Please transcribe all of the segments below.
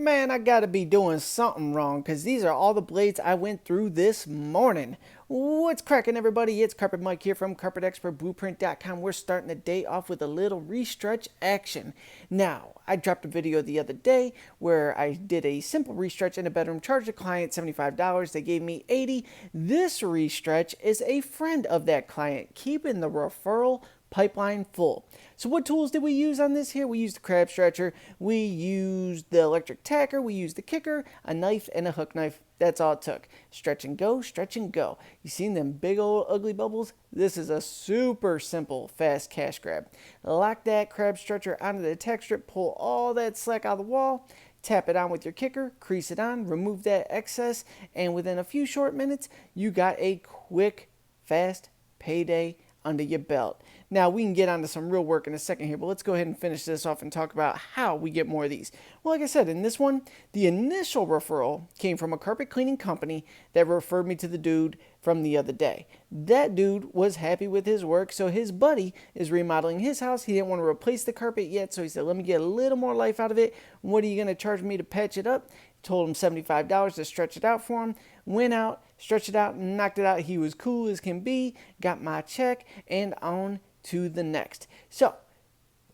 Man, I gotta be doing something wrong because these are all the blades I went through this morning. What's cracking, everybody? It's Carpet Mike here from CarpetExpertBlueprint.com. We're starting the day off with a little restretch action. Now, I dropped a video the other day where I did a simple restretch in a bedroom, charged the client $75. They gave me $80. This restretch is a friend of that client, keeping the referral pipeline full. So what tools did we use on this here? We used the crab stretcher, we used the electric tacker, we used the kicker, a knife, and a hook knife. That's all it took. Stretch and go, stretch and go. You seen them big old ugly bubbles? This is a super simple fast cash grab. Lock that crab stretcher onto the tack strip, pull all that slack out of the wall, tap it on with your kicker, crease it on, remove that excess, and within a few short minutes, you got a quick, fast payday under your belt. Now, we can get onto some real work in a second here, but let's go ahead and finish this off and talk about how we get more of these. Well, like I said, in this one, the initial referral came from a carpet cleaning company that referred me to the dude from the other day. That dude was happy with his work, so his buddy is remodeling his house. He didn't want to replace the carpet yet, so he said, let me get a little more life out of it. What are you going to charge me to patch it up? Told him $75 to stretch it out for him. Went out, stretched it out, knocked it out. He was cool as can be, got my check, and on to the next. So,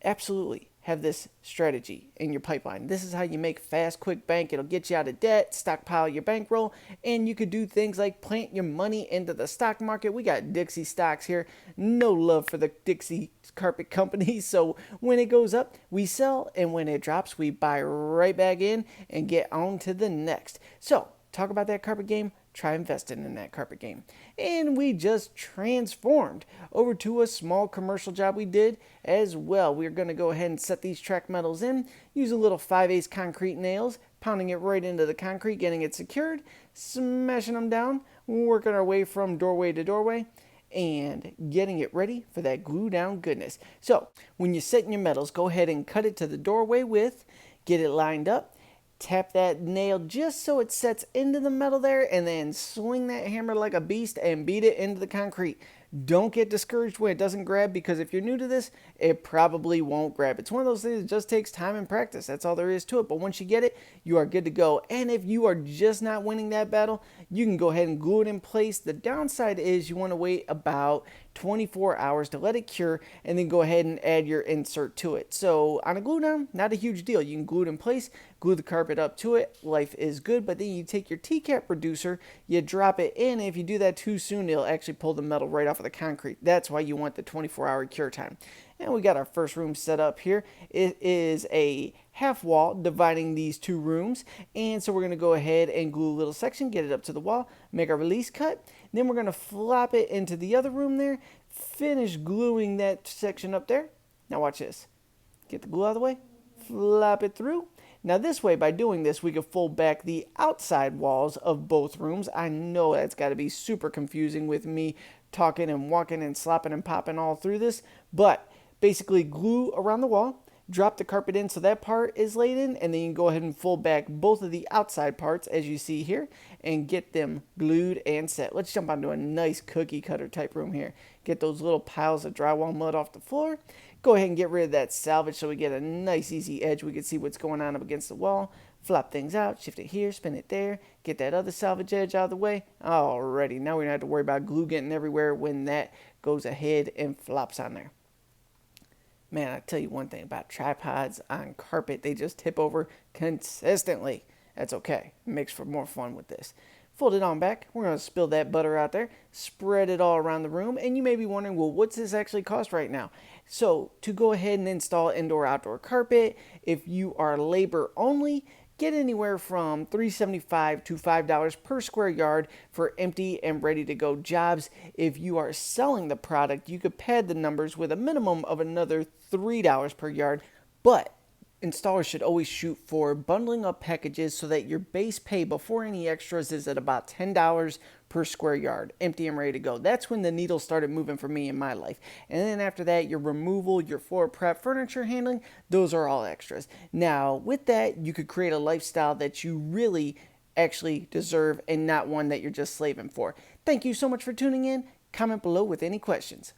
absolutely have this strategy in your pipeline. This is how you make fast, quick bank. It'll get you out of debt, stockpile your bankroll, and you could do things like plant your money into the stock market. We got Dixie stocks here. No love for the Dixie carpet company. So when it goes up, we sell, and when it drops, we buy right back in and get on to the next. So, talk about that carpet game. Try investing in that carpet game. And we just transformed over to a small commercial job we did as well. We're going to go ahead and set these track metals in, use a little 5/8 concrete nails, pounding it right into the concrete, getting it secured, smashing them down, working our way from doorway to doorway, and getting it ready for that glue down goodness. So when you're setting your metals, go ahead and cut it to the doorway width, get it lined up, tap that nail just so it sets into the metal there, and then swing that hammer like a beast and beat it into the concrete. Don't get discouraged when it doesn't grab, because if you're new to this, it probably won't grab. It's one of those things that just takes time and practice. That's all there is to it. But once you get it, you are good to go. And if you are just not winning that battle, you can go ahead and glue it in place. The downside is you want to wait about 24 hours to let it cure, and then go ahead and add your insert to it. So on a glue down, not a huge deal. You can glue it in place, glue the carpet up to it. Life is good. But then you take your T-cap reducer, you drop it in. And if you do that too soon, it'll actually pull the metal right off of the concrete. That's why you want the 24-hour cure time. And we got our first room set up here. It is a half wall dividing these two rooms. And so we're going to go ahead and glue a little section, get it up to the wall, make our release cut. Then we're going to flop it into the other room there, finish gluing that section up there. Now watch this. Get the glue out of the way, flop it through. Now this way, by doing this, we can fold back the outside walls of both rooms. I know that's got to be super confusing with me talking and walking and slopping and popping all through this, but basically glue around the wall, drop the carpet in so that part is laid in, and then you can go ahead and fold back both of the outside parts as you see here and get them glued and set. Let's jump onto a nice cookie cutter type room here. Get those little piles of drywall mud off the floor. Go ahead and get rid of that salvage so we get a nice easy edge. We can see what's going on up against the wall. Flop things out, shift it here, spin it there, get that other salvage edge out of the way. Alrighty, now we don't have to worry about glue getting everywhere when that goes ahead and flops on there. Man, I tell you one thing about tripods on carpet, they just tip over consistently. That's okay. It makes for more fun with this. Fold it on back. We're going to spill that butter out there, spread it all around the room, and you may be wondering, well, what's this actually cost right now? So to go ahead and install indoor-outdoor carpet, if you are labor only, get anywhere from $3.75 to $5 per square yard for empty and ready-to-go jobs. If you are selling the product, you could pad the numbers with a minimum of another $3 per yard, but installers should always shoot for bundling up packages so that your base pay before any extras is at about $10 per square yard, empty and ready to go. That's when the needle started moving for me in my life. And then after that, your removal, your floor prep, furniture handling, those are all extras. Now, with that, you could create a lifestyle that you really actually deserve and not one that you're just slaving for. Thank you so much for tuning in. Comment below with any questions.